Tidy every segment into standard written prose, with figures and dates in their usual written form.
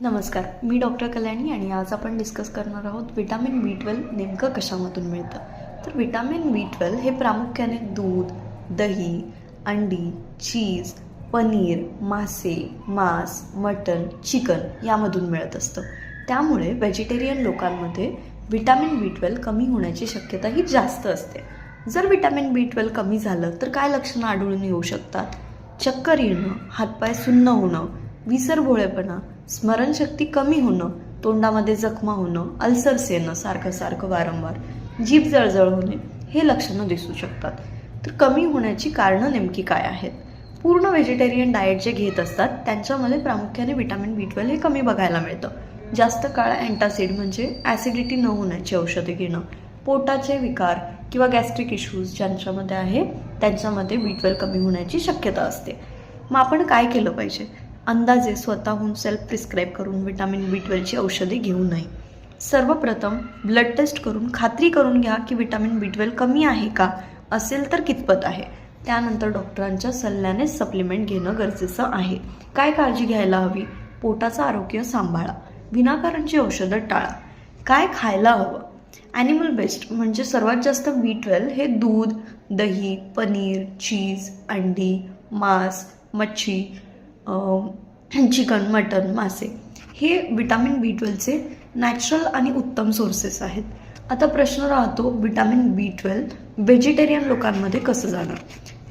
नमस्कार, मी डॉक्टर कल्याणी आणि आज आपण डिस्कस करणार आहोत विटॅमिन B12 नेमकं कशामधून मिळतं. तर विटॅमिन B12 हे प्रामुख्याने दूध, दही, अंडी, चीज, पनीर, मासे, मांस, मटण, चिकन यामधून मिळत असतं. त्यामुळे व्हेजिटेरियन लोकांमध्ये विटॅमिन B12 कमी होण्याची शक्यताही जास्त असते. जर विटॅमिन B12 कमी झालं तर काय लक्षणं आढळून येऊ शकतात? चक्कर येणं, हातपाय सुन्न होणं, विसरभोळेपणा, स्मरणशक्ती कमी होणं, तोंडामध्ये जखमा होणं, अल्सर्स येणं सारखं वारंवार, जीभ जळजळ होणे हे लक्षणं दिसू शकतात. तर कमी होण्याची कारणं नेमकी काय आहेत? पूर्ण व्हेजिटेरियन डाएट जे घेत असतात त्यांच्यामध्ये प्रामुख्याने विटॅमिन B12 हे कमी बघायला मिळतं. जास्त काळ अँटासिड म्हणजे ॲसिडिटी न होण्याची औषधे घेणं, पोटाचे विकार किंवा गॅस्ट्रिक इश्यूज ज्यांच्यामध्ये आहे त्यांच्यामध्ये B12 कमी होण्याची शक्यता असते. मग आपण काय केलं पाहिजे? अंदाजे स्वतःहून सेल्फ प्रिस्क्राईब करून विटॅमिन B12ची औषधे घेऊ नये. सर्वप्रथम ब्लड टेस्ट करून खात्री करून घ्या की विटॅमिन B12 कमी आहे का, असेल तर कितपत आहे. त्यानंतर डॉक्टरांच्या सल्ल्याने सप्लिमेंट घेणं गरजेचं आहे. काय काळजी घ्यायला हवी? पोटाचं आरोग्य सांभाळा, विनाकारणची औषधं टाळा. काय खायला हवं? ॲनिमल बेस्ड म्हणजे सर्वात जास्त B12 हे दूध, दही, पनीर, चीज, अंडी, मांस, मच्छी, चिकन, मटण, मासे हे विटॅमिन B12चे नॅचरल आणि उत्तम सोर्सेस आहेत. आता प्रश्न राहतो विटॅमिन B12 व्हेजिटेरियन लोकांमध्ये कसं जाणार?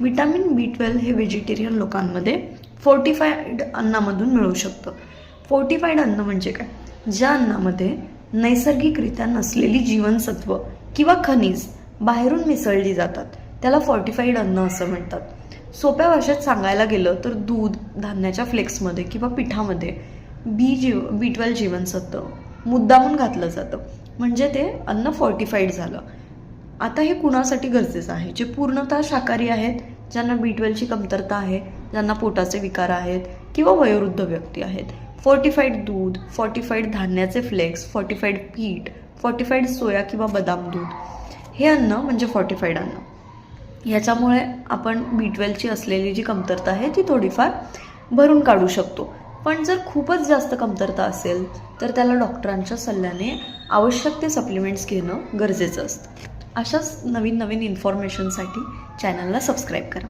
विटॅमिन B12 हे व्हेजिटेरियन लोकांमध्ये फोर्टिफाईड अन्नामधून मिळू शकतं. फोर्टिफाईड अन्न म्हणजे काय? ज्या अन्नामध्ये नैसर्गिकरित्या नसलेली जीवनसत्व किंवा खनिज बाहेरून मिसळली जातात त्याला फोर्टिफाईड अन्न असं म्हणतात. सोप्या भाषेत सांगायला गेलं तर दूध, धान्याच्या फ्लेक्समध्ये किंवा पिठामध्ये B12 जीवनसत्व मुद्दामून घातलं जातं म्हणजे ते अन्न फोर्टिफाईड झालं. आता हे कुणासाठी गरजेचं आहे? जे पूर्णतः शाकाहारी आहेत, ज्यांना B12ची कमतरता आहे, ज्यांना पोटाचे विकार आहेत किंवा वयोवृद्ध व्यक्ती आहेत. फोर्टिफाईड दूध, फोर्टिफाईड धान्याचे फ्लेक्स, फोर्टिफाईड पीठ, फोर्टिफाईड सोया किंवा बदाम दूध हे अन्न म्हणजे फोर्टिफाईड अन्न. याच्यामुळे आपण B12ची असलेली जी कमतरता आहे ती थोडीफार भरून काढू शकतो. पण जर खूपच जास्त कमतरता असेल तर त्याला डॉक्टरांच्या सल्ल्याने आवश्यक ते सप्लिमेंट्स घेणं गरजेचं असतं. अशाच नवीन इन्फॉर्मेशनसाठी चॅनलला सबस्क्राईब करा.